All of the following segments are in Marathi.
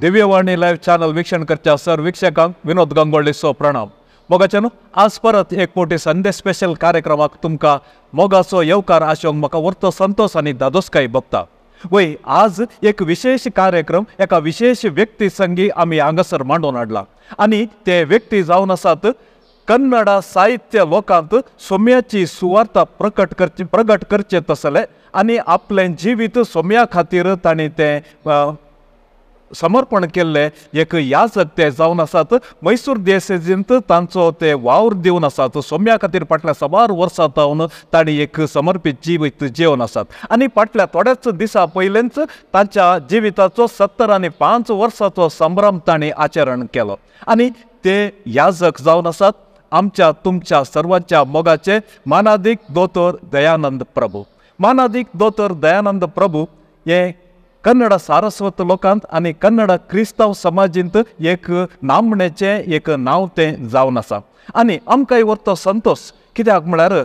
दिव्यवाणी लाईव्ह चॅनल वीक्षण करच्या सर वीक्षकांक विनोद गंगोळी सो प्रणाम. मोगाचेनो आज परत एक मोठी संडे स्पेशल कार्यक्रमाक तुमका मोगाचो येवकार आशोंक म्हाका वर्तो संतोष आणि दादोसकाई बघता. वय आज एक विशेष कार्यक्रम एका विशेष व्यक्ती संगी आम्ही हांगासर मांडून हाडला आणि ते व्यक्ती जावन आसात कन्नड साहित्य लोकांत सोम्याची सुवार्ता प्रगट करचे तसले आणि आपले जिवीत सोम्या खातीर ताणी ते समर्पण केल्ले एक याजक ते जावन आसात. मैसूर देसेजींत तांचो ते वावर दिवन आसात. सोम्या खातीर फाटल्या 6 वर्सां तावन ताणी एक समर्पित जिवीत जेवन आसात आणि फाटल्या थोड्याच दिसा पयलेंच तांच्या जिविताचो 75 वर्सांचो संभ्रम ताणी आचरण केलो आणि ते याजक जावन आसात आमच्या तुमच्या सर्वांच्या मोगाचे मानाधिक दोतोर दयानंद प्रभू. मानाधिक दोतोर दयानंद प्रभू हे कन्नड सारस्वत लोकांत आणि कन्नड क्रिस्तांव समाजींत एक नामणेचे एक नाव ते जावन आसा आणि आमकांय वर्तो संतोष कित्याक म्हळ्यार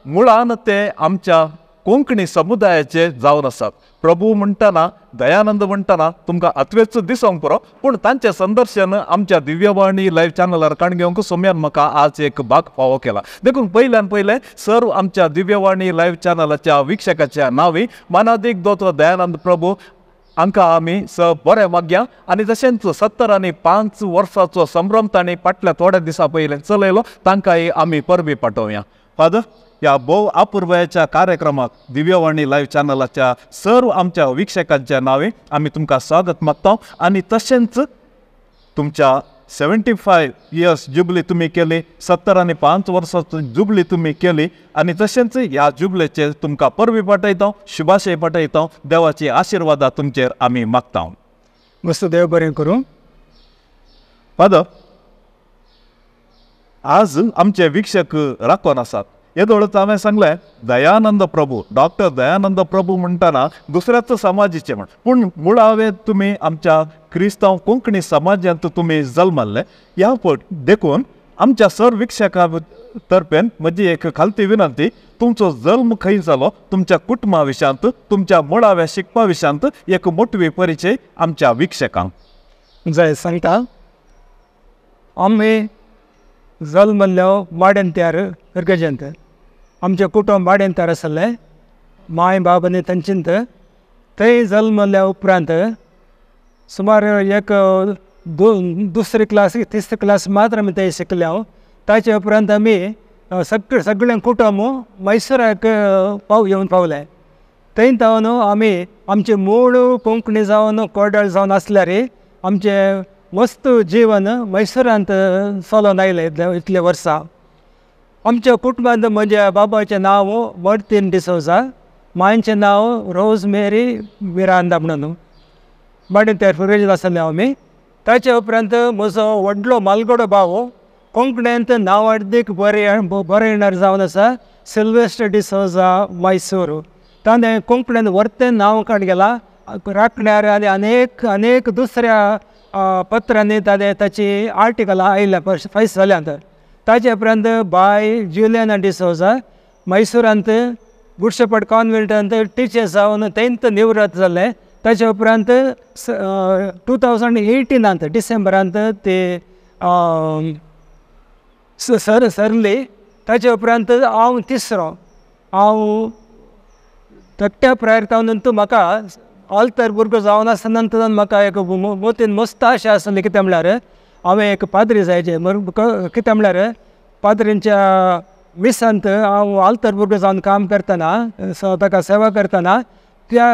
मुळान ते आमच्या कोंकणी समुदायाचे जावन आसात. प्रभू म्हणटना दयानंद म्हणटना तुमकां अत्वेच दिसोंक पुरो पूण तांचें संदर्शन आमच्या दिव्यवाणी लाईव्ह चॅनलार काण घेवंक सोम्यान म्हाका आज एक भाग फावो केला. देखून पयले सर आमच्या दिव्यवाणी लाईव्ह चॅनलाच्या वीक्षकाच्या नावी मानाधिक दोतोर दयानंद प्रभू हांकां आमी बरें वागया आणि तशेंच 75 वर्सांचो संभ्रम ताणी फाटल्या थोड्या दिसा पयले चलयलो तांकांय आमी परबी पाठोवया. फादर या भोव अपूर्वयाच्या कार्यक्रमाक दिव्यवाणी लाईव्ह चॅनलाच्या सर्व आमच्या वीक्षकांच्या नावे आम्ही तुमकां स्वागत मागता आणि तशेंच तुमच्या 75 इयर्स जुबली तुम्ही केली, 75 वर्सांची जुबली तुम्ही केली आणि तशेंच ह्या जुबलेचेर तुमकां परबी पाठयता, शुभाशय पाठयता. देवाची आशिर्वादा तुमचेर आमी मागता. मस्त देव बरें करूं. फादर आज आमचे वीक्षक राखून आसात. येदोळच हांवें सांगलें दयानंद प्रभू, डॉक्टर दयानंद प्रभू म्हणटना दुसऱ्याच समाजीचे म्हण पूण मुळावे तुमी आमच्या क्रिस्तांव कोंकणी समाजांत तुमी जल्मल्ले. ह्या देखून आमच्या सर वीक्षका तर्फेन म्हजी एक खालती विनंती, तुमचो जल्म खंय जालो, तुमच्या कुटुंबा विशयांत, तुमच्या मुळाव्या शिकपा विशयांत एक मोठवी परिचय आमच्या वीक्षकांक जाय सांगता. आमी जल्मल्लो वाड्यांत्यार अर्गजेंत. आमचें कुटुंब वाड्यांत्यार आसलें. माय बाब आनी तांच्यांत थंय जल्मल्या उपरांत सुमार एक दुसरी क्लास तिसरी क्लास मात्र आमी थंय शिकले. ताचे उपरांत आमी सगळें कुटुंब मैसूराक येवन पावले. थंय तावन आमी आमचें मूळ कोंकणी जावन कोडळ जावन आसल्यार आमचें मस्त जीवन मैसूरांत चलोन आयलें इतले वर्सां. आमच्या कुटुंबांत म्हज्या बाबाचें नांव मार्तीन डिसोजा, मायेचें नांव रोजमेरी मिरांदा म्हणून. वाड्यांत्यार फुरेज आसले आमी. ताचे उपरांत म्हजो व्हडलो मालगडो भाव कोंकणींत नांवार्दीक बरयणार जावन आसा सिल्वेस्टर डिसोजा मैसूर. ताणें कोंकणींत वर्तें नांव काड गेलां. राखण्यार आनी अनेक दुसऱ्या पत्रांनी ताची आर्टिकलां आयल्या फायस जाल्यांत. ताचे उपरांत बाय जुलियाना डिसोजा मैसूरांत गुडशेपट कॉन्वेंटांत टिचर जावन थंयच निवृत्त जालें. ताचे उपरांत 2018 डिसेंबरांत ते सरली. ताचे उपरांत हांव तिसरो. हांव धाकट्या प्रायर्तांतून म्हाका आल्तर भुरगो जावन आसतना म्हाका एक मोतीन मस्त आशा आसली. कितें म्हळ्यार हांवें एक पाद्री जायचे. कितें म्हळ्यार पाद्रींच्या मिसांत हांव आल्तर भुरगो जावन काम करतना ताका सेवा करतना त्या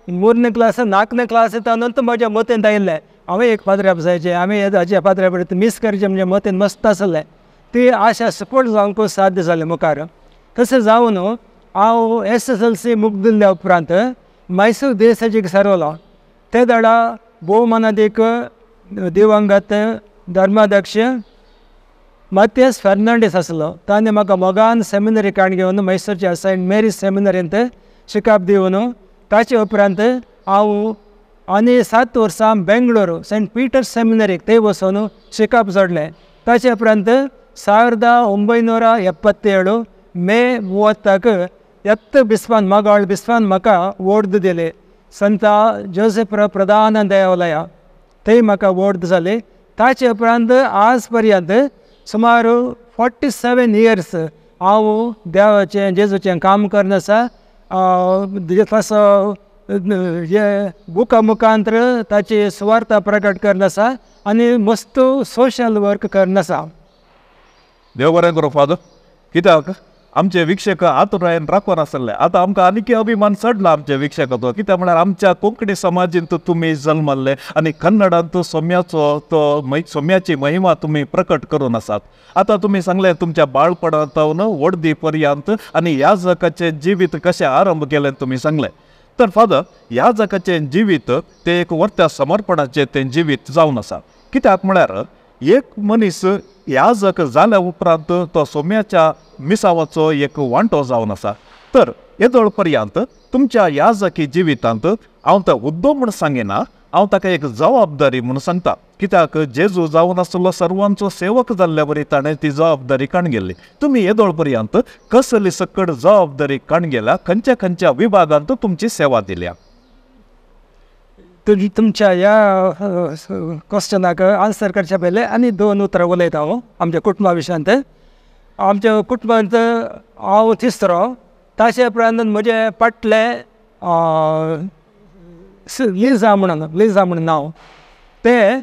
3 क्लास 4 क्लास येतानूच म्हज्या मतींत आयिल्लें हांवें एक पाद्र्याप जायचें. हांवें हाज्या पाद्र्या मीस करचें म्हणजे मतीन मस्त आसलें. ती आशा सपोर्ट जावंक साध्य जालें मुखार. तशें जावन हांव SSLC मुग्दिल्ल्या उपरांत मैसूर देसाजीक सरवलो. ते दाडा भोवमानाधिक दिवंगत धर्माध्यक्ष मातियास फर्नांडीस आसलो. ताणें म्हाका मोगान सेमिनरी काण घेवन मैसूरच्या सेंट मेरीज सेमिनरींत शिकप दिवन ताचे उपरांत हांव आनी 7 वर्सां बेंगळूर सेंट पिटर्स सेमिनरीक थंय वचून शिकप जोडलें. ताचे उपरांत 1977 मे 30 ಎತ್ತ ಬಿಸ್ವಾನ್ ಮಗಳು ಬಿಸ್ವಾನ್ ಮಕ ಓಡ್ದಿದೆ ಸಂತ ಜೋಸೆಫರ ಪ್ರಧಾನ ದೇವಾಲಯ थंय म्हाका वोट जाले. ताचे उपरांत आज पर्यंत सुमार 47 इयर्स हांव देवाचें जेजूचें काम करन आसा. तसो हे बुका मुखांतर ताची सुवार्ता प्रकट करन आसा आनी मस्त सोशल वर्क करन आसा. देव बरें करूं फादर. कित्याक आमचे विक्षक आतुरायेन राखून आसले. आतां आमकां आनीक अभिमान चडला आमच्या विक्षकाचो. कित्याक म्हळ्यार आमच्या कोंकणी समाजींत तुमी जल्मल्ले आनी कन्नडांत सोम्याची महिमा तुमी प्रकट करून आसात. आतां तुमी सांगले तुमच्या बाळपणांतवन व्हडदी पर्यंत आनी ह्या जगाचें जिवीत कशें आरंभ केलें तुमी सांगलें. तर फादर, ह्या जगाचें जिवीत तें एक वर्त्या समर्पणाचें तें जिवीत जावन आसा. कित्याक म्हळ्यार एक मनीस ह्या जग जाल्या उपरांत तो सोम्याच्या मिसावाचो एक वांटो जावन आसा. तर येदोळ पर्यंत तुमच्या ह्या जगी जिवितांत हांव तो उद्दो म्हूण सांगिना, हांव ताका एक जबाबदारी म्हूण सांगता. कित्याक जेजू जावन आसलो सर्वांचो सेवक जाल्ल्या बरी ताणें ती जबाबदारी काणगेल्ली. तुमी येदोळ पर्यंत कसली सकट जबाबदारी काणगेल्या, खंयच्या खंयच्या विभागांत तुमची सेवा दिल्या? तुमच्या ह्या क्वेश्चनाक आन्सर करच्या पयलें आनी 2 उतरां उलयता हांव आमच्या कुटुंबा विशयांत. आमच्या कुटुंबांत हांव तिसरो. ताचे उपरांत म्हजे पाटले लिझा म्हणून नांव. ते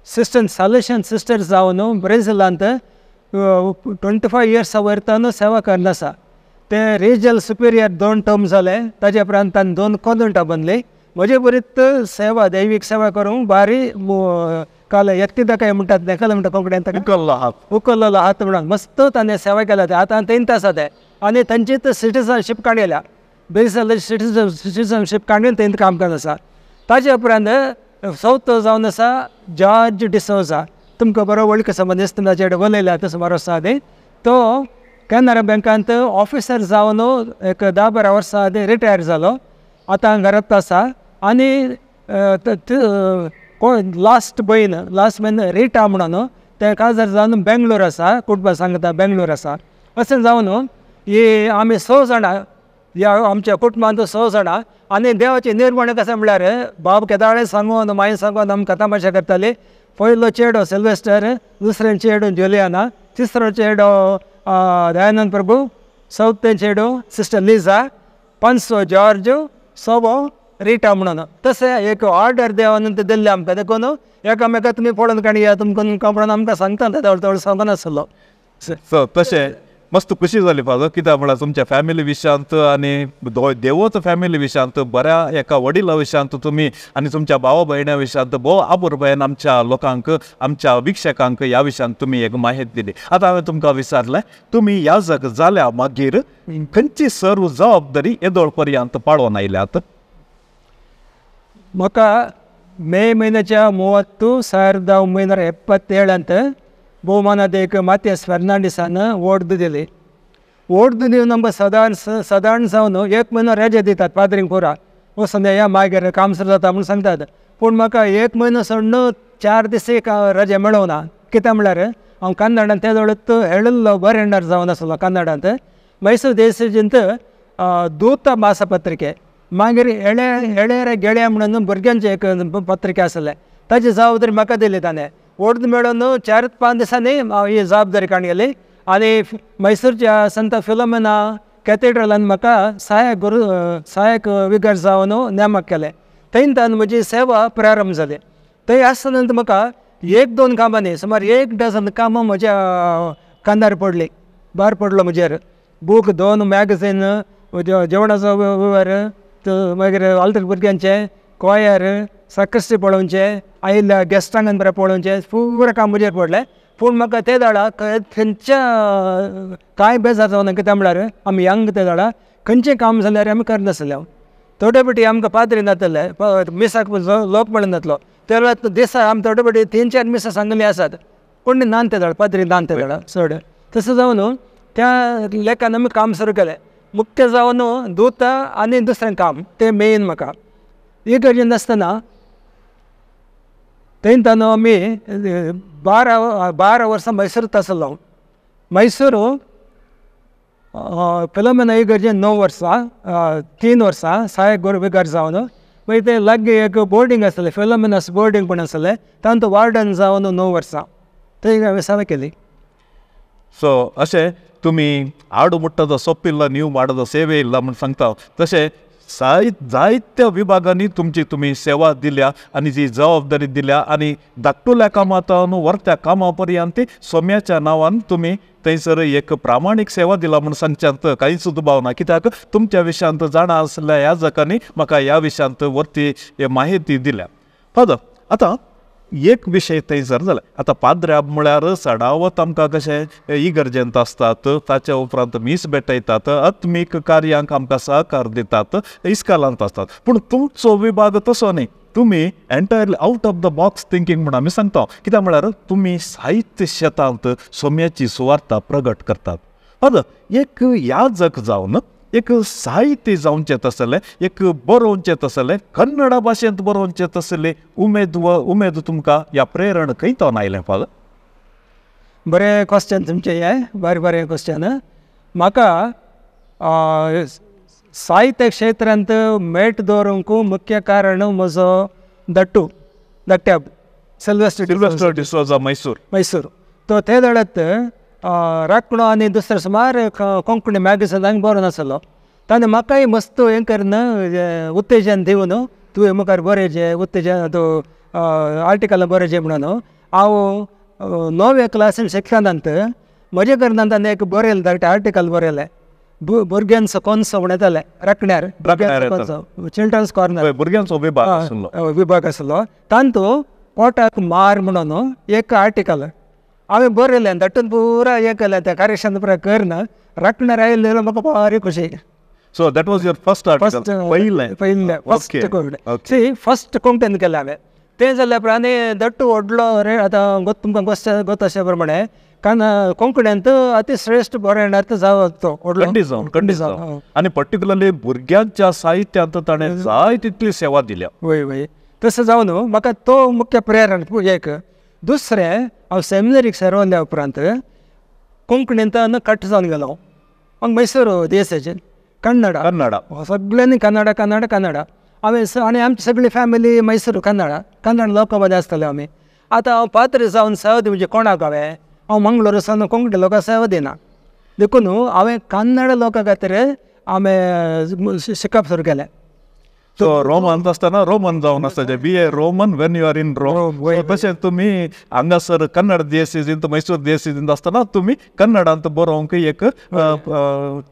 सिस्टर सालेशन सिस्टर जावन ब्रेजिलांत 25 इयर्सां वयरतान सेवा करन आसा. ते रिजनल सुपेरियर 2 टर्म जाले. ताचे उपरांत ताणें 2 कॉन्वेंटां बांदली. म्हजे बरीत सेवा दैवीक सेवा करूंक बारी काल एकटी काय म्हणटात तेका म्हणटा कोंकणींत उकल्लो हात म्हणून मस्त ताणें सेवा केल्या. ते आतां 3 आसा ते आनी तांचीच सिटीजनशीप काडयल्या. बेजिल सिटीजनशीप काडून तें काम करन आसा. ताचे उपरांत 4थो जावन आसा जॉर्ज डिसोजा. तुमकां बरो वळख आसा मनीस, तुमी ताचे कडेन उलयल्या तो सुमार वर्सां आदी. तो कॅनरा बँकांत ऑफिसर जावन एक 10-12 वर्सां आदी रिटायर जालो. आतां घरांत आसा. आनी लास्ट म्हयन रिटा म्हणून ते काजार जावन बेंगलोर आसा. कुटुंबा सांगता बेंगलोर आसा. अशें जावन ही आमी 6 जाणां ह्या आमच्या कुटुंबांत 6 जाणां. आनी देवाची निर्माण कशें म्हळ्यार बाब केदाळे सांगून मागीर सांगून आमकां तमाशा करताली. पयलो चेडो सिल्वेस्टर, दुसरे चेडो जुलियाना, तिसरो चेडो दयानंद प्रभू, 4थो चेडो सिस्टर लिझा, 5थो जॉर्ज, 6वो रिटा म्हणून. तशें एक ऑर्डर देवान दिल्लें आमकां. देखून एकामेका तुमी पळोवन काडया तुमकां कळून आमकां सांगता थोडो सांगून आसलो. तशें मस्त खुशी जाली फादर. कित्याक म्हळ्यार तुमच्या फॅमिली विशयांत आनी देवच फॅमिली विशयांत बऱ्या एका वडिला विशयांत तुमी आनी तुमच्या भावा भयण्या विशयांत भोव आपुरबायेन आमच्या लोकांक, आमच्या विक्षकांक ह्या विशयांत तुमी एक माहिती दिली. आतां हांवें तुमकां विचारलें तुमी ह्या जग जाल्या मागीर खंयची सर्व जबाबदारी येदोळ पर्यंत पाळोवन आयल्यात? म्हाका मे म्हयन्याच्या 1977 भोवमानादेक मातियास फर्नांडिसान वोट दिली. वोट दिवन आमकां सादारण जावन 1 म्हयनो रजा दितात पाद्रींक पुरा वचून या मागीर काम सुरू जाता म्हूण सांगतात. पूण म्हाका 1 म्हयनो सोडून 4 दीस रजा मेळोना. कित्याक म्हळ्यार हांव कन्नडांत ते वेळार हेळिल्लो बरेंडर जावन आसलो कन्नडांत. मैसूर देसाजींत दूत मासपत्रिके, मागीर एळेरे गेळे म्हणून भुरग्यांचे एक पत्रिका आसले. ताची जबाबदारी म्हाका दिली ताणें. वोट मेळून 4-5 दिसांनी हांव ही जबाबदारी काणगेली. आनी मैसूरच्या संत फिलोमेना कॅथेड्रलान म्हाका सहायक विकार जावन नेमक केलें. थंयच्यान म्हजी सेवा प्रारंभ जाली. थंय आसतना म्हाका 1-2 कामांनी सुमार 1 डझन कामां म्हज्या कांदार पडली, भार पडलो म्हजेर. बूक 2 मॅगझीन, जेवणाचो वेव्हार, मागीर आल्तर भुरग्यांचे क्वायर, साकस्टी पळोवचे, आयिल्ल्या गेस्टांक बरें पळोवचें, पुराय काम म्हजेर पडलें. पूण म्हाका ते दाडा खंयच्या कांय बेजार जावना. कित्याक म्हळ्यार आमी यंग ते दाडा खंयचें काम जाल्यार आमी करनासले. थोडे फावटी आमकां पाद्री जातले, मिसाक लोक म्हणून जातलो. त्या वेळार दिसा आमी थोडे फावटी 3-4 मिसां सांगली आसात. कोणी नान ते दाडा, पाद्री नान ते दाडा चड. तसं जावन त्या लेखान आमी काम सुरू केलें. मुख्य जावन दूत आनी दुसरें काम तें मेन म्हाका. इगर्जेन आसतना थंयच्यान आमी 12 वर्सां मैसूरांत आसलो. मैसूर फिलोमेना इगर्जेन 9 वर्सां, 3 वर्सां सहायक विकार जावन मागीर ते लागीं एक बोर्डींग आसलें फिलोमिनस बोर्डींग पूण आसलें तातूंत वार्डन जावन 9 वर्सां थंय हांवें सेवा केली. सो अशें तुमी आड मुट्टा जो सोंपिल्लो नीव माडो सेवे इल्ला म्हूण सांगता तशें जायत्या विभागांनी तुमी सेवा दिल्या आनी जी जबाबदारी दिल्या आनी धाकटुल्या कामांतल्यान व्हरत्या कामा पर्यंत सोम्याच्या नांवान तुमी थंयसर एक प्रामाणीक सेवा दिला म्हूण सांगच्यांत कांयच दुबाव ना. कित्याक तुमच्या विशयांत जाणा आसल्या ह्या जगांनी म्हाका ह्या विशयांत व्हरती माहिती दिल्या. फादर आतां एक विशय थंयसर जाला. आतां पाद्र्या म्हळ्यार सडावत आमकां कशें इगर्जेंत आसतात, ताच्या उपरांत मीस भेटयतात, आत्मीक कार्यांक आमकां सहकार दितात, इस्कालांत आसतात. पूण तुमचो विभाग तसो न्ही. तुमी entirely out of the box thinking म्हूण आमी सांगता. कित्याक म्हळ्यार तुमी साहित्य शेतांत सोम्याची सुवार्ता प्रगट करतात. फादर एक याजक जावन एक साहित्य जावचें तसलें, एक बरोवचें तसलें, कन्नडा भाशेंत बरोवचें तसलें उमेद तुमकां ह्या प्रेरण खंयच्यान आयलें फादर? बरें क्वेश्चन तुमचें हें बरें क्वेश्चन. म्हाका साहित्य क्षेत्रांत मेट दवरूंक मुख्य कारण म्हजो धाकट्याब सिल्वेस्टर डिसोजा मैसूर. तो ते धडत राखणो आनी दुसरे सुमार कोंकणी मॅगझिनांक बरो नासलो. ताणें म्हाकाय मस्त हें करन उत्तेजन दिवन तुवें मुखार बरयचें उत्तेजन आर्टिकलां बरयचें म्हणून हांव 9व्या क्लासीन शिक्षणांत म्हजे कारणान ताणें एक बरयलें धाकटें आर्टिकल बरयलें. भुरग्यांचो कोन्सो म्हणून येतालें राखण्यार चिल्ड्रन्स कॉर्नर भुरग्यांचो विभाग आसलो. तांतूं पोटाक मार म्हणून एक आर्टिकल हांवें बरयलें. तातूंत पुरा हें केलें त्या कार्यक्षण पुरा करना राखण्यार आयलें म्हाका भारी खोशी. So that was your first article? पयलें फर्स्ट कोंकणीन केलें हांवें. तें जाल्या उपरांत आनी दट्टू व्हडलो रे आतां तुमकां गोत अशे प्रमाणे कोंकणींत अतिश्रेश्ठ बरयणार जावं तो व्हडलो कंडी आनी पर्टिक्युलरली भुरग्यांच्या साहित्यांत ताणें जाय तितली सेवा दिल्या. वय तसं जावन म्हाका तो मुख्य प्रेरण एक. दुसरें हांव सेमिनरीक सेरवल्या उपरांत कोंकणींत कट जावन गेलो. हांव मैसूर देसाचेर कन्नडा सगळ्यांनी कन्नडा हांवें आनी आमची सगळी फॅमिली मैसूर कन्नड लोकांमध्ये आसतले आमी. आतां हांव पात्र जावन सेवा दी म्हणजे कोणाक हांव मंगळूर वचून कोंकणी लोकांक सेवा दिना. देखून हांवें कन्नड लोकां खातीर हांवें शिकप सुरू केलें. सो रोमांत आसतना रोमन जावन आसता BA Roman when you are in Rome. तशें तुमी हांगासर कन्नड दिएसीजींत मैसूर दिएसीजींत आसतना तुमी कन्नडांत बरोवंक एक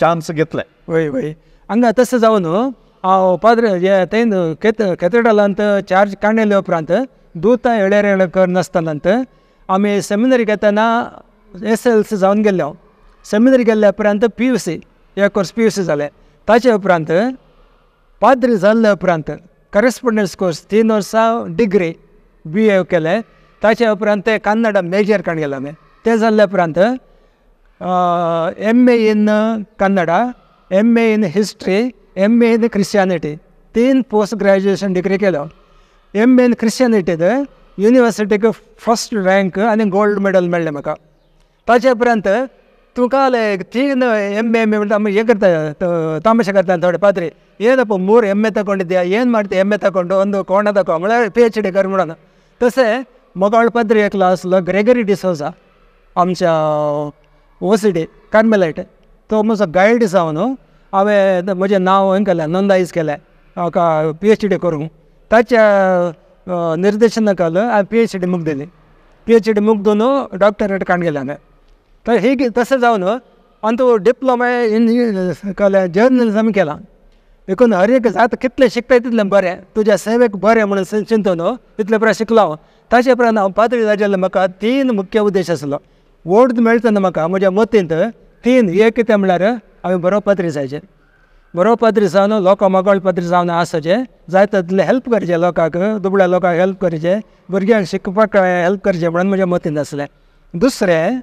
चान्स घेतले. वय हांगा तशें जावन हांव पाद्र थंय कॅथेड्रलांत चार्ज काडले उपरांत दूत येळेर करनासतनांत आमी सेमिनरी घेतना SLC जावन गेल्ले. हांव सेमिनरी गेल्ल्या उपरांत PUC एक कोर्स PUC जालें. ताचे उपरांत पाद्री जाल्ल्या उपरांत करस्पोंडन्स कोर्स 3 वर्सां डिग्री BA केलें. ताच्या उपरांत ते कन्नडा मेजर काड गेले हांवें. तें जाल्ल्या उपरांत MA in Kannada, MA in history, MA in Christianity 3 post graduation degree केलो. MA इन क्रिश्चियनिटीत युनिवर्सिटीक फर्स्ट रँक आनी गोल्ड मेडल मेळ्ळें म्हाका. ताचे उपरांत तुका 3 MA म्हणटा हें करता ತಮಾಷೆ करता थोडे ಪಾದ್ರಿ ಏನಪ್ಪ 3 MA ತಗೊಂಡಿದ್ಯಾ ಏನು ಮಾಡ್ತೀಯ MA ತಗೊಂಡು ಒಂದು ಕೋಣ ತಗೋ म्हळ्यार PhD कर म्हणून. तशें मोगाळ पाद्री एक क्लासलो ग्रेगरी डिसोजा आमच्या OCD कार्मेलाइट तो म्हजो गायड जावन हांवें म्हजें नांव हें केलें नोंदायज केलें म्हाका PhD करूंक. ताच्या निर्देशनाखाल हांवें PhD मुग्दिली. PhD मुग्दून डॉक्टरेट काड गेलें हांवें. तर ही तसं जावन आनी तूं डिप्लोमा इन जर्नलिजम केला. देखून हर एक आतां कितलें शिकता तितलें बरें तुज्या सेवेक बरें म्हणून चिंतून तितलें बरें शिकलो हांव. ताचे उपरांत हांव पातळी जाल्लें म्हाका 3 मुख्य उद्देश आसलो. वोट मेळटना म्हाका म्हज्या मतींत 3 एक कितें म्हळ्यार हांवें बरो पात्री जायचें. बरो पात्री जावन लोकां मोगाळ पात्री जावन आसचें. जाय तितलें हेल्प करचें लोकांक दुबळ्या लोकांक हेल्प करचें भुरग्यांक शिकपाक हेल्प करचें म्हणून म्हज्या मतींत आसलें. दुसरें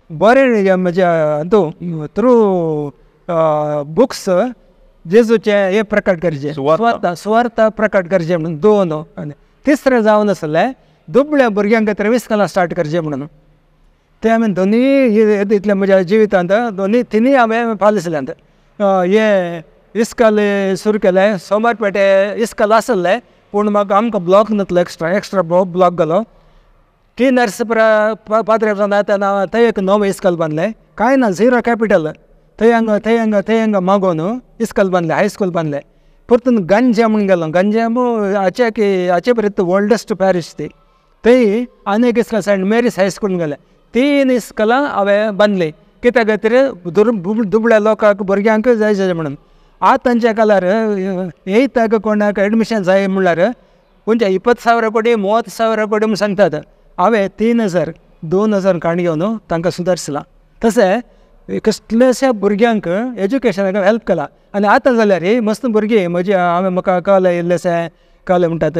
बरें म्हज्या हातूंत थ्रू बुक्स जेजूचे हे प्रकट करचे सुवार्ता प्रकट करचे म्हणून 2. आनी तिसरें जावन आसलें दुबळ्या भुरग्यांक खातीर विस्कलां स्टार्ट करचें म्हणून. ते हांवें दोनीय इतलें म्हज्या जिवितांत 3 हांवें पालिसल्यांत. हे इस्कॉल सुरू केलें सोमार पेटे इस्कॉल आसलें पूण म्हाका आमकां ब्लॉक नासलो एक्स्ट्रा ब्लॉक गेलो टी नरसीपुरा पाद्रेपसान तेन्ना थंय एक नवो इस्कॉल बांदलें कांय ना झिरो कॅपिटल थंय हांगा मागोवन इस्कॉल बांदलें हायस्कूल बांदलें परतून गंजा म्हणून गेलो गंजा हाचे पर्यंत ओल्डस्ट पॅरिश ती थंय आनी एक इस्कॉल सेंट मेरीज हायस्कूल गेलें 3 इस्कॉलां हांवें बांदलीं कित्याक खातीर दुबळ्या लोकांक भुरग्यांक जाय म्हणून आतां तांच्या काळार येयताक कोणाक एडमिशन जाय म्हणल्यार खंयच्या 20,000 कोटी 30,000 कोटी म्हूण सांगतात हांवें 3,000 2,000 काणी घेवन तांकां सुदारसलां तशें कसलेशा भुरग्यांक एज्युकेशनाक हेल्प केलां आनी आतां जाल्यार मस्त भुरगीं म्हाका कळ्ळें इल्लेशें कळ्ळें म्हणटात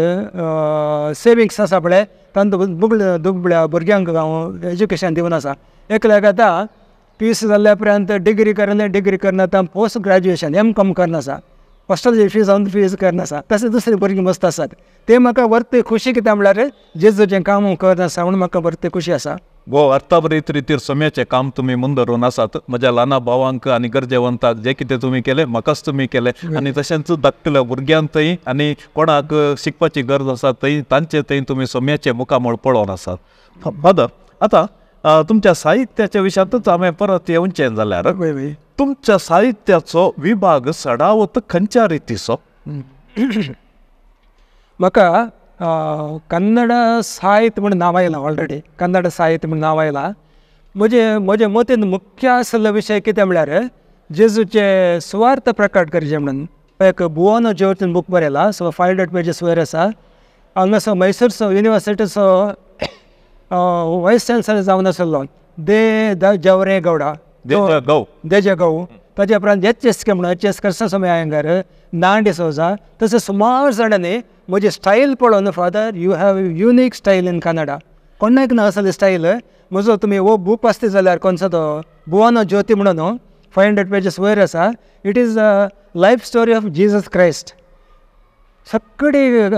सेविंग्स आसा पळय तांकां दुबळ्या भुरग्यांक हांव एज्युकेशन दिवन आसा एकल्याक आतां PUC जाल्ल्या उपरांत डिग्री करना आतां पोस्ट ग्रॅज्युएशन M.Com करना आसा हॉस्टेल फीज करना आसा तशें दुसरी भुरगीं मस्त आसात ते म्हाका वर्त खोशी कित्याक म्हळ्यार जेजूचें काम करना आसा म्हणून म्हाका वर्त खोशी आसा भोव अर्थाभरीत रितीर सोम्याचें काम तुमी मुंदरून आसात म्हज्या ल्हान भावांक आनी गरजेवंताक जें कितें तुमी केलें म्हाकाच तुमी केलें आनी तशेंच धाकटल्या भुरग्यांकय आनी कोणाक शिकपाची गरज आसा थंय तांचे थंय तुमी सोम्याचें मुखामळ पळोवन आसात फादर आतां तुमच्या साहित्याच्या विशयांतच हांवें परत येवचें जाल्यार तुमच्या साहित्याचो विभाग सडावत खंयच्या रितीचो म्हाका कन्नड साहित्य म्हणून नांव आयलां ऑलरेडी कन्नड साहित्य म्हणून नांव आयलां म्हजे मतीन मुख्य आसलो विशय कितें म्हळ्यार जेजूचे सुवार्थ प्रकट करचें म्हणून एक बुओनो ज्योतीन बूक बरयला 500 पेजीस वयर आसा हांगासर मैसूरचो युनिवर्सिटीचो वायस चान्सलर जावन आसलो जवरे गौडा देजेगौ ताचे उपरांत HSK म्हणून HS कृष्णस्वामी अयंगार ना डिसोजा तशें सुमार जाणांनी म्हजी स्टायल पळोवन father you have unique style in Kannada कोणाक ना असली स्टायल म्हजो तुमी हो बूक वाचता जाल्यार खंयचो तो बुओनो ज्योती म्हणून 500 पेजीस वयर आसा it is life story of Jesus Christ सगळी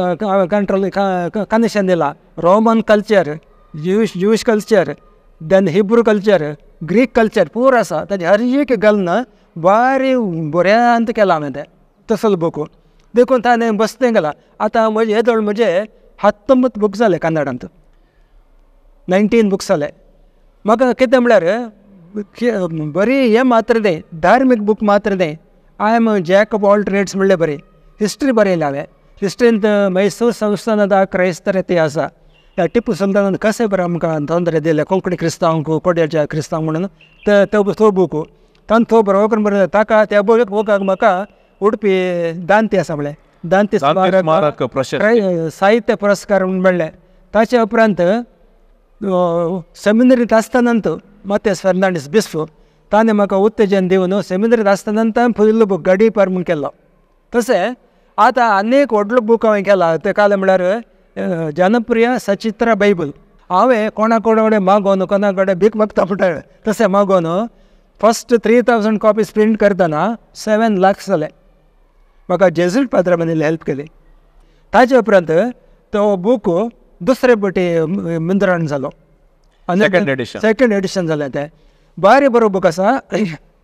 कंट्रोल कनेक्शन दिला Roman culture Jewish culture then Hebrew culture Greek culture पूर आसा ताजे हर एक गल्न बारी बऱ्यांत केला हांवें तें तसलो बूक देखून ताणें बसतें गेला आतां म्हजे येदोळ म्हजे 19 बूक जाले कन्नडांत 19 बुक्स जाले म्हाका कितें म्हळ्यार बरी हें मात्र न्ही धार्मीक book I am jack of all trades म्हणलें बरें हिस्ट्री बरयलें हांवें हिस्ट्रींत मैसूर संस्थानांत क्रायस्तर ते आसा त्या टिपू सुलतानान कशें बरें आमकां तोंदरे दिले कोंकणी क्रिस्तांवांक कोड्याच्या क्रिस्तांव म्हणून तो बूक ताणें तो बरोबर करून बरयलो ताका त्या बुकाक म्हाका उडपी दांती आसा म्हळें दांती साहित्य पुरस्कार म्हणून मेळ्ळें ताचे उपरांत सेमिनरींत आसतनांत मातेस फर्नांडीस बिस्फो ताणें म्हाका उत्तेजन दिवन सेमिनरींत आसतनांत पयलो बूक गडीपार म्हूण केलो तशें आतां आनीक व्हडलो बूक हांवें केला तें कालें म्हळ्यार जनप्रिय सचित्रा बायबल हांवें कोणा कडेन मागोवन कोणा कडेन भीक मागता पडटा तशें मागोवन फस्ट 3,000 कॉपीज प्रिंट करतना 7 लाख जाले म्हाका जेझूट पाद्राबांनी हेल्प केली ताचे उपरांत तो बूक दुसरे बटी मुंद्रान जालो सेकंड एडिशन जालें तें बरें बरो बूक आसा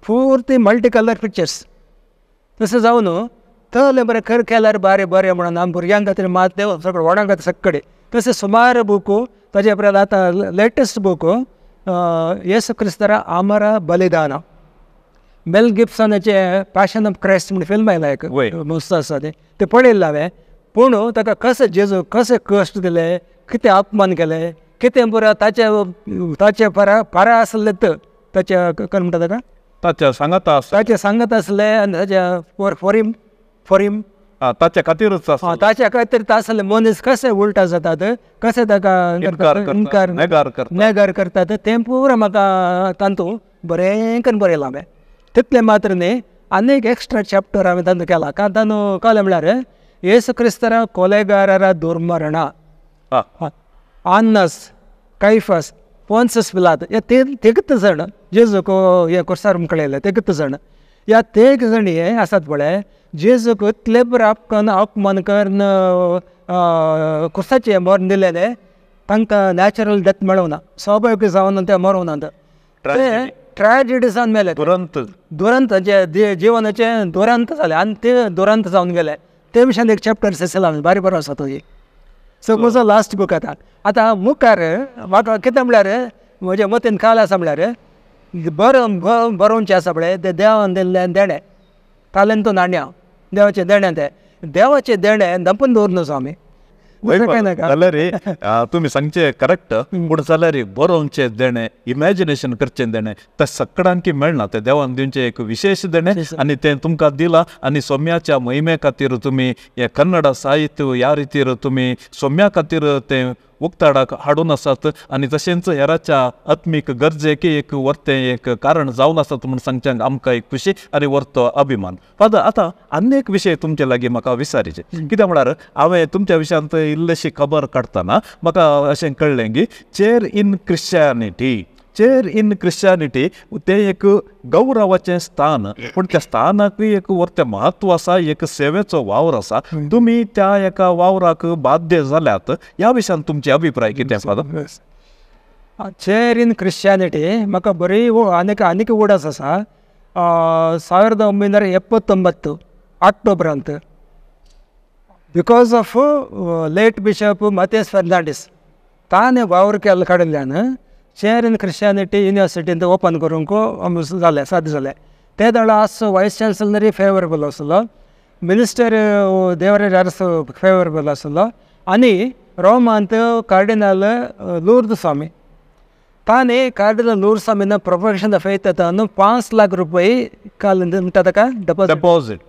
पूर्ती मल्टी कलर पिक्चर्स तशें जावन तले बरें केल्यार बरें म्हणून आमी भुरग्यां खातीर मात देव सगळें व्हडां खातीर सक्कडे तशें सुमार बूक ताजे उपरांत आतां लेटेस्ट बूक येसू क्रिस्तारा आमरा बलिदान मेल गिब्सनाचे पॅशन ऑफ क्रायस्ट म्हणून फिल्म आयला एक मस्त आसा तें पळयल्लें हांवें पूण ताका कशें जेजू कशें कश्ट दिले कितें अपमान केले कितें बरें ताचे पारा आसले ताचे म्हणटा ताका ताचे सांगत आसले आनी ताचे फॉरिम ताच्या खातीरच ताच्या खातीर आसले मनीस कशें उलटा जातात कशें ताका नेगार करतात तें पुरो म्हाका तातूंत बरें करून बरयलां हांवें तितलें मात्र न्ही आनीक एक्स्ट्रा चॅप्टर हांवें तातूंत केला कारण तातूंत कळ्ळें म्हळ्यार येसू क्रिस्तारा कोलेगारारा दुर्मरणा आन्नस कैफस पोन्सस पिलात हे तेगत जाण जेजूक हे कोर्सार कळयले तेगत जाण ह्या तेग जाणी आसात पळय जेजूक इतले बरें अपमान करून कुसाचे मरण दिलेले तांकां नॅचरल डेथ मेळूंक ना स्वाभावीक जावन ते मरूंक ना ते ट्रॅजेडी जावन मेले दुरंत जे जिवनाचे दुरंत जाले आनी ते दुरंत जावन गेले ते विशयान एक चॅप्टर सेसला बारी बरो आसा तो सो म्हजो लास्ट बूक आतां मुखार म्हाका कितें म्हळ्यार म्हज्या मतीन काल आसा म्हळ्यार बरोवचें आसा पळय ते देवान दिल्लें देणें तालेंतो नाण्या देवाचें देणें तें देवाचें देणें दंपून दवरनूच आमी जाल्यार तुमी सांगचे करेक्ट पूण जाल्यार बरोवचें देणें इमॅजिनेशन करचें देणें तें सगळ्यांकी मेळना तें देवान दिवचें एक विशेश देणें आनी तें तुमकां दिलां आनी सोम्याच्या महिमे खातीर तुमी हें कन्नड साहित्य ह्या रितीर तुमी सोम्या खातीर तें उक्ताडाक हाडून आसात आनी तशेंच हेराच्या आत्मीक गरजेक एक व्हरतें एक कारण जावन आसात म्हूण सांगच्यांक आमकां एक खुशी आनी व्हरतो अभिमान फादर आतां आनी एक विशय तुमचे लागीं म्हाका विचारचें कित्याक म्हळ्यार हांवें तुमच्या विशयांत इल्लीशी खबर काडटना म्हाका अशें कळ्ळें की चेर इन क्रिश्चॅनिटी तें एक गौरवाचें स्थान पूण त्या स्थानाकूय एक व्हरतें म्हत्व आसा एक सेवेचो वावर आसा तुमी त्या एका वावराक बाध्य जाल्यात ह्या विशयान तुमचे अभिप्राय कितें फादर चेर इन क्रिश्चॅनिटी म्हाका बरी आनीक उडास आसा 1979 अक्टोबरांत because of late bishop Mathias Fernandes ताणें वावर केल्ले काडिल्ल्यान चेर इन क्रिश्चॅनिटी युनिवर्सिटीन ओपन करूंक जालें साध्य जालें ते दाडा आसचो वायस चान्सलरी फेवरेबल आसलो मिनिस्टर देवराज अरस फेवरेबल आसलो आनी रोमांत कार्डिनल लूर्द स्वामी ताणें कार्डिनल लूर्द स्वामीन प्रोफेशन ऑफ फेथ तातूंत 5 लाख रुपये काल म्हणटा ताका डिपॉझिट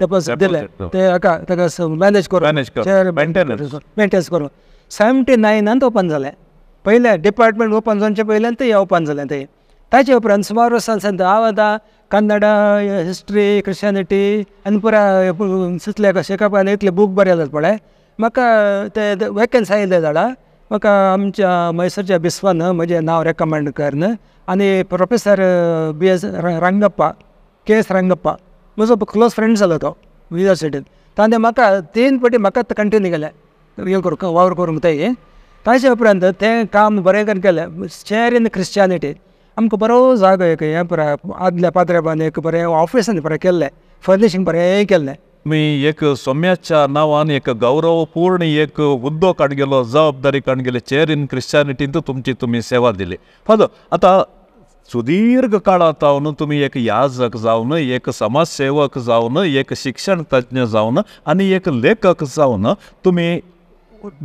दिले ते हाका ताका मॅनेज करून मेंटेनन्स करून 79 ओपन जालें पयलें डिपार्टमेंट ओपन जावचे पयल्यान तें ओपन जालें तें ताचे उपरांत सुमार वर्सां हांव आतां कन्नडा हिस्ट्री क्रिश्चॅनिटी आनी पुरा सुचले शिकपान इतले बूक बरयले पळय म्हाका ते वेकन्सी आयिल्ले झाडां म्हाका आमच्या मैसूरच्या बिस्वान म्हजें नांव रेकमेंड करन आनी professor BS Rangappa KS Rangappa म्हजो क्लोज फ्रेंड जालो तो युनिवर्सिटीन ताणें म्हाका 3 फावटी म्हाका कंटिन्यू केलें हें करूंक वावर करूंक तें ताचे उपरांत तें काम बरें करून केलें चेर इन क्रिश्चॅनिटी आमकां बरो जागो एक हें पुरा आदल्या पाद्रेबान एक बरें ऑफिसान बरें केल्लें फर्निशींग बरें केल्लें मी एक सोम्याच्या नांवान एक गौरवपूर्ण एक उद्योग काड गेलो जबाबदारी काड गेले चेर इन क्रिश्चॅनिटींत तुमी सेवा दिली फादर आतां सुदीर्घ काळात जावन तुमी एक याजक जावन एक समाजसेवक जावन एक शिक्षण तज्ञ जावन आनी एक लेखक जावन तुमी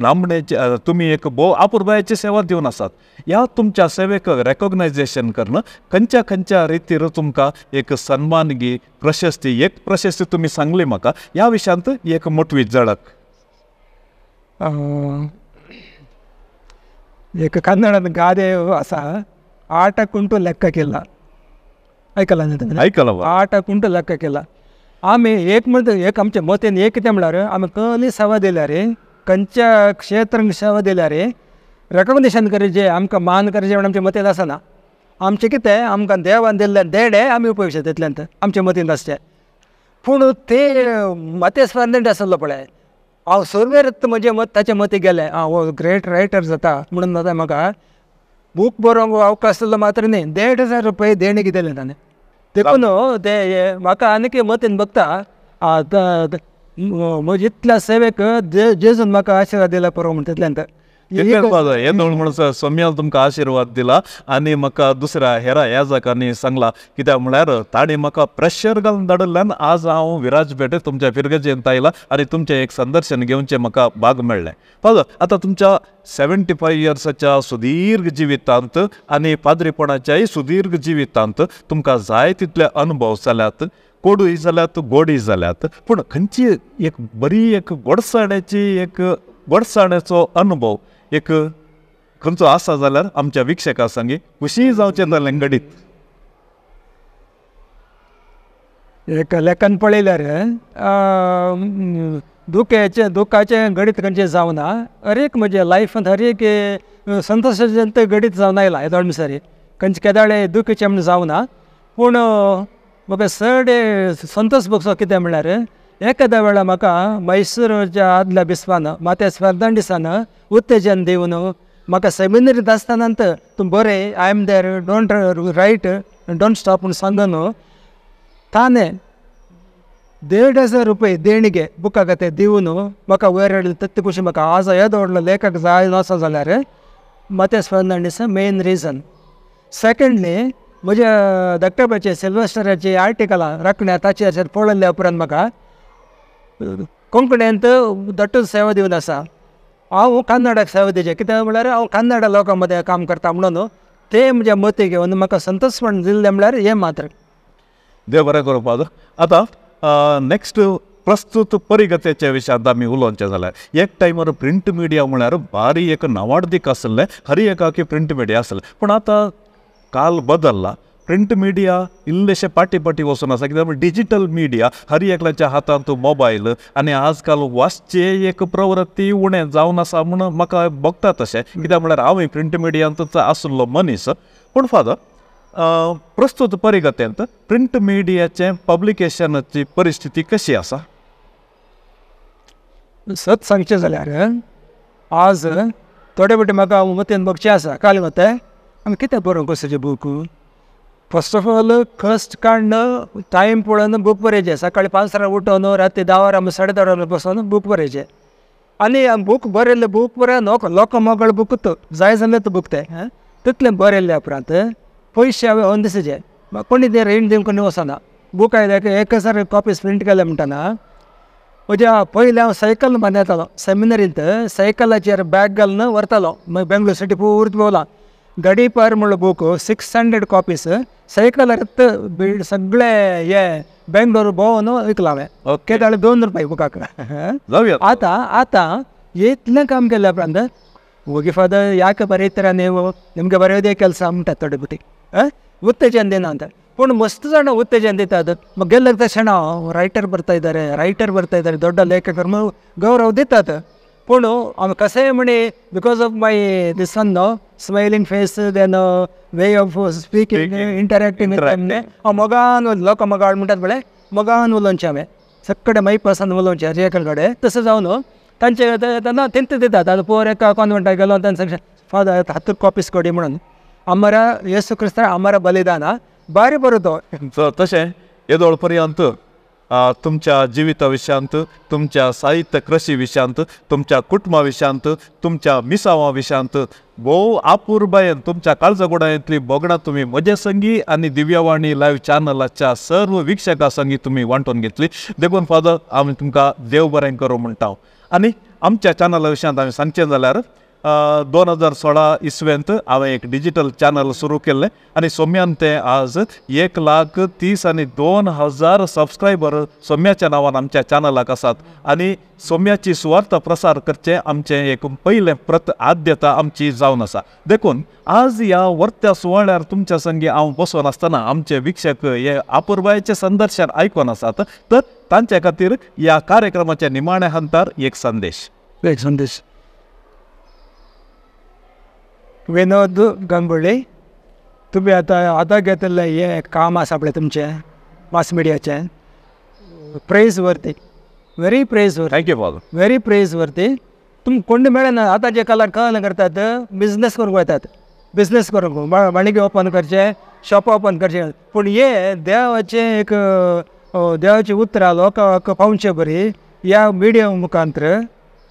नामणेचे तुमी एक भोव अपुर्बायेची सेवा दिवन आसात ह्या तुमच्या सेवेक रेकॉग्नायझेशन करणं खंयच्या रितीर तुमकां एक सन्मानगी प्रशस्ती तुमी सांगली म्हाका ह्या विशयांत एक मोठवी झळक एक कन्नडांत गादे आसा 8 कुंटू लेक्क केला आयकला न्ही 8 कुंटू लेक्क केला आमी एक आमच्या मतीन एक कितें म्हळ्यार आमी खंयली सेवा दिल्यार खंयच्या क्षेत्रांक सेवा दिल्यार रेकॉग्नेशन करचें आमकां मान करचें म्हण आमच्या मतीन आसना आमचें कितें आमकां देवान दिल्लें देणें आमी उपयोगशें तितल्यांत आमच्या मतीन आसचें पूण ते मतेस फर्नांडीस आसलो पळय हांव सुरवेर म्हजें मत ताचे मती गेलें हांव ग्रेट रायटर जाता म्हणून आतां म्हाका बूक बरोवंक अवकाश आसलो मात्र न्ही 1,500 रुपये देणगी दिलें ताणें देखून ते म्हाका आनीक मतीन बघता म्हजे इतल्या सेवेक जेजून म्हाका आशिर्वाद दिला पळय म्हणटा तितल्यांत हे म्हणून सोम्याल तुमकां आशिर्वाद दिला आनी म्हाका दुसऱ्या हेरा याजकांनी सांगला कित्याक म्हळ्यार ताणी म्हाका प्रेशर घालून धाडल्यान आज हांव विराजपेठ तुमच्या फिरगजेंत आयला आनी तुमचें एक संदर्शन घेवचें म्हाका भाग मेळ्ळें फादर आतां तुमच्या 75 इयर्साच्या सुदीर्घ जिवितांत आनी पाद्रीपणाच्याय सुदीर्घ जिवितांत तुमकां जाय तितले अनुभव जाल्यात कोडूय जाल्यात गोडी जाल्यात पूण खंयची एक बरी एक गोडसाण्याचो अनुभव एक खंयचो आसा जाल्यार आमच्या विक्षकां सांगी खुशी जावचें जालें घडीत एक लेखन पळयल्यार दुखाचें घडीत खंयचें जावना हर एक म्हज्या लायफांत हर एक संतोशाचें घडीत जावन आयलां येदोळ मिसारी खंयचे केदाळे दुखचें म्हण जावना पूण म्हाका चड संतोश भोगसो कितें म्हळ्यार एखाद्या वेळा म्हाका मैसूरच्या आदल्या बिस्वान मातेस फर्नांडीसान उत्तेजन दिवन म्हाका सेमिनरीत आसतना तूं बरें I am there don't write don't stop म्हूण सांगून ताणें 1,500 रुपये देणगे बुका खातीर दिवन म्हाका वयर हाडलें. ते कुशी म्हाका आज येदो व्हडलो लेखक जाय नसो जाल्यार मतेस फर्नांडीस मेन रिजन. सेकंडली म्हज्या धाकटेपाचे सिल्वेस्टराची आर्टिकलां राखण्या ताचेर पळयल्या उपरांत म्हाका कोंकणींत दट्ट सेवा दिवन आसा. हांव कन्नडाक सेवा दिवचें कित्याक म्हळ्यार हांव कन्नड लोकां मदें काम करता म्हणून ते म्हज्या मती घेवन म्हाका संतोशपण दिल्लें म्हळ्यार हें मात्र. देव बरें करूं पाद. आतां नेक्स्ट प्रस्तुत परिगतेच्या विशयांत आमी उलोवचें जाल्यार एक टायमार प्रिंट मिडिया म्हळ्यार भारी एक नावाडदीक आसलें, हर एकाकी प्रिंट मिडिया आसलें. पूण आतां काल बदलला. प्रिंट मिडिया इल्लेशे पाटी वचून आसा कित्याक डिजिटल मिडिया हर एकल्याच्या हातांत मोबायल आनी आजकाल वाचचे एक प्रवृत्ती उणें जावन आसा म्हूण म्हाका बगता तशें. कित्याक म्हळ्यार हांवूय प्रिंट मिडियांतच आशिल्लो मनीस. पूण फादर प्रस्तुत परिगतेंत प्रिंट मिडियाचे पब्लिकेशनाची परिस्थिती कशी आसा? सत सांगचें जाल्यार आज थोडे फावटी म्हाका मतीन बगचें आसा काल मते आमी कितें बरोवंक वचचें book. First of all first काडून टायम पळोवन बूक बरयचें. सकाळी 5 उठोन रात्री 10 वरां 10:30 बसून बूक बरयचें. आनी बूक बरयल्लें बूक बरें लोक मोगळ बूक जाय जाल्यार तो बूक तें तितलें बरयल्ल्या उपरांत पयशे हांवें ओन दिसचे. कोणी तें रेंट दिवन कोणी वचना. बूक आयल्याक 1000 कॉपीज प्रिंट केले म्हणटना म्हज्या पयलीं हांव सायकल बांदतालो सेमिनरींत सायकलाचेर बॅग घालून व्हरतालो. मागीर बेंगलोर सिटी पूर्त भोंवला. गडी पार म्हणलो बूक 600 कॉपीज सायकलार सगळे हे बेंगलोर भोंवन विकला हांवें. कितें जालें 2 रुपया बुकाक. आतां इतलें काम केल्या उपरांत ಹೋಗಿ ಫಾದರ್ ಯಾಕೆ ಬರೀತೀರಾ ನೀವು, ನಿಮಗೆ ಬರೆಯೋದೇ ಕೆಲಸ ಅಂತ ತೊಡಬಿಟ್ಟು ಉತ್ತೇಜನ ದಿನ ಅಂತ. ಪುಣ್ಯ ಮಸ್ತ್ ಜನ ಉತ್ತೇಜನ ದಿತ್ತ ಅದು ಗೆಲ್ಲದ ತಕ್ಷಣ ರೈಟರ್ ಬರ್ತಾ ಇದ್ದಾರೆ ದೊಡ್ಡ ಲೇಖಕರು ಗೌರವ ದಿತ್ತದು. ಪುಣ್ಯ ಅವ್ನು ಕಸೇಮಣಿ because of my this sun smiling face then way of speaking interacting ಆ मगान लोक मगाळ म्हणटात बळे मगान उलोवचें हांवें सगळे माई पर्सन उलोवचें रेकल कडेन. तसं जावन तांचे तेन्ना तेंच दितात. आतां पोर एका कॉन्वेंटाक गेलो तांचे सांगता फादर 10 कॉपीज कोडी म्हणून आमरा येसू क्रिस्ता आमरा बलिदाना बारी बरो तो. तशें येदोळ पर्यंत तुमच्या जिविता विशयांत, तुमच्या साहित्य कृषी विशयांत, तुमच्या कुटुंबा विशयांत, तुमच्या मिसांवा विशयांत भोव आपुरबायेन तुमच्या काळजागोडायंतली बोगडां तुमी म्हजे संगी आनी दिव्यवाणी लायव्ह चॅनलाच्या सर्व विक्षकां संगी तुमी वांटून घेतली. देखून फादर आमी तुमकां देव बरें करूं म्हणटा. आनी आमच्या चॅनला विशयांत हांवें सांगचें जाल्यार 2016 इसवेंत हांवें एक डिजिटल चॅनल सुरू केल्लें आनी सोम्यान तें आज 1,30,02,000 सबस्क्रायबर सोम्याच्या नांवान आमच्या चॅनलाक आसात. आनी सोम्याची सुवार्थ प्रसार करचें आमचें एक पयलें आद्यता आमची जावन आसा. देखून आज ह्या वर्त्या सुवाळ्यार तुमच्या संगी हांव बसोन आसतना आमचे विक्षक हे आपुरबायेचें संदर्शन आयकोन आसात. तर तांचे खातीर ह्या कार्यक्रमाच्या निमाण्या हंतार एक संदेश. विनोद गांगुळे, तुम्ही आता घेतलेलं हे काम आसा पळय तुमचें मास मिडियाचें praiseworthy, very praiseworthy. Thank you father. Very praiseworthy. तुमकां कोण मेळना. आतां जे कलर करतात बिझनेस करूंक वतात, बिझनेस करूंक वाणिज्य ओपन करचें, शॉप ओपन करचें. पूण हे देवाचें एक देवाची उतरां लोकांक पावचे बरी ह्या मिडिया मुखांतर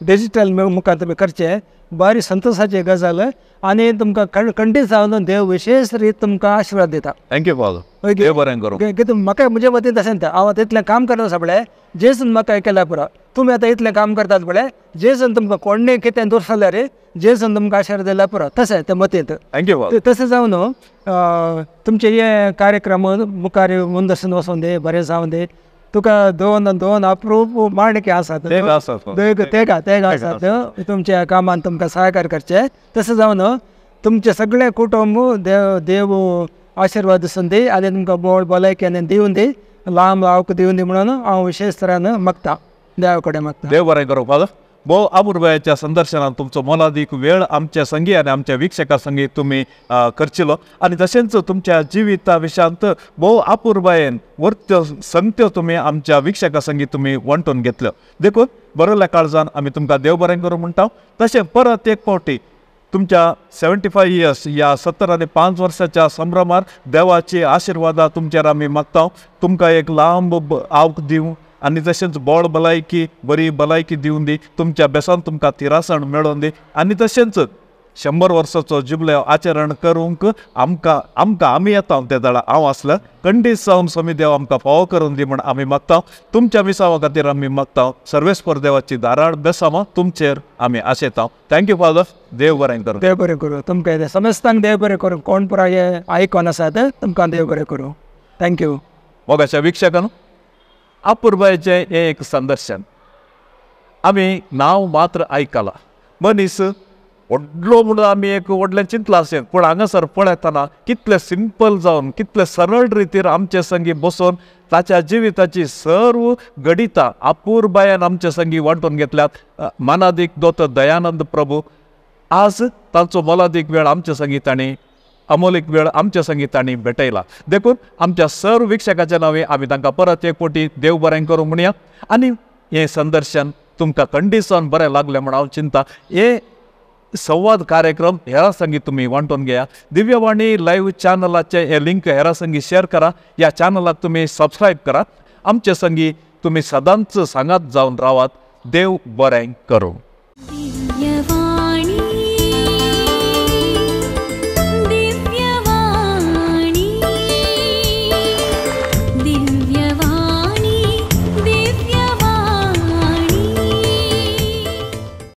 डिजिटल मुखांतर करचें बारी संतोशाची गजाल. आनी तुमकां खंडीत जावन देव विशेष रीत तुमकां आशिर्वाद दिता. Thank you father. देव बरें करूं. कितें म्हाका म्हजे मतीन तशें हांव इतलें काम करता आसा पळय जेसून म्हाका केल्या पुरो. तुमी आतां इतलें काम करतात पळय जेसून तुमकां कोणें कितें दोश जाल्यार जेसून तुमकां आशिर्वाद दिल्या पुरो. तशें तें मतींत. Thank you father. तशें जावन तुमचे हे कार्यक्रम मुखार मुंदरसून वचून दी, बरें जावन दी. तुका दोन अप्रूप माणके आसात तेगा आसात तुमच्या कामान तुमकां सहकार करचे. तशें जावन तुमचे सगळे कुटुंब देव आशिर्वाद दिसून दी आनी तुमकां बोळ भलायकेन दिवन दी, लांब लावक दिवन दी म्हणून हांव विशेष तरान मागता, देवा कडेन मागता. देव बरें करूं फादर. भोव आपुरबायेच्या संदर्शनात तुमचो मोलादीक वेळ आमच्या संगी आनी आमच्या विक्षकां संगी तुमी करचिलो. आनी तशेंच तुमच्या जिविता विशयांत भोव आपुरबायेन वर्त्यो संगत्यो तुमी आमच्या विक्षकां संगी तुमी वांटून घेतल्यो. देखून बरयल्या काळजान आमी तुमकां देव बरें करूं म्हणटा. तशें परत एक फावटी तुमच्या 75 इयर्स या 70 आणि 5 वर्षाच्या संभ्रमार देवाची आशीर्वादा तुमच्यार आमी मागता. तुमकां एक लांब आवक दिवं आनी तशेंच बोड भलायकी बरी भलायकी दिवन दी. तुमच्या बेसान तुमकां तिरासण मेळोवन दी आनी तशेंच 100 वर्साचो जुबले आचरण करूंक आमकां आमी येता त्या दाडा हांव आसला खंडीत जावन स्वामी देव आमकां फावो करून दी म्हण आमी मागता. तुमच्या विसावा खातीर आमी मागता. सर्वेस्पर देवाची दाराळ बेसामां तुमचेर आमी आशेता. Thank you father. देव बरें करूं. देव बरें करूं. तुमकां हे समस्तांक देव बरें करूं. कोण पुराय हे आयकून आसात तुमकां देव बरें करूं. थँक्यू. मोगाच्या वीक्षकांनो, अपुर्बायेचें हें एक संदर्शन. आमी नांव मात्र आयकलां. मनीस व्हडलो म्हणून आमी एक व्हडलें चिंतलां अशें, पूण हांगासर पळयतना कितलें सिंपल जावन कितलें सरळ रितीर आमचे संगी बसून ताच्या जिविताची सर्व गणितां अपुर्बायेन आमचे संगी वांटून घेतल्यात. मानादीक दोतोर दयानंद प्रभू आज तांचो मोलादीक वेळ आमचे संगी तांणी अमोलीक वेळ आमच्या संगी तांणी भेटयला. देखून आमच्या सर्व विक्षकाच्या नांवे आमी तांकां परत एक फावटी देव बरें करूं म्हणया. आनी हें संदर्शन तुमकां खंडीत बरें लागलें म्हण हांव चिंता. हे संवाद कार्यक्रम हेरां संगी तुमी वांटून घेया. दिव्यवाणी लाईव्ह चॅनलाचे हे लिंक हेरां संगी शेअर करा. ह्या चॅनलाक तुमी सबस्क्रायब करा. आमचे संगी तुमी सदांच सांगात जावन रावात. देव बरें करूं.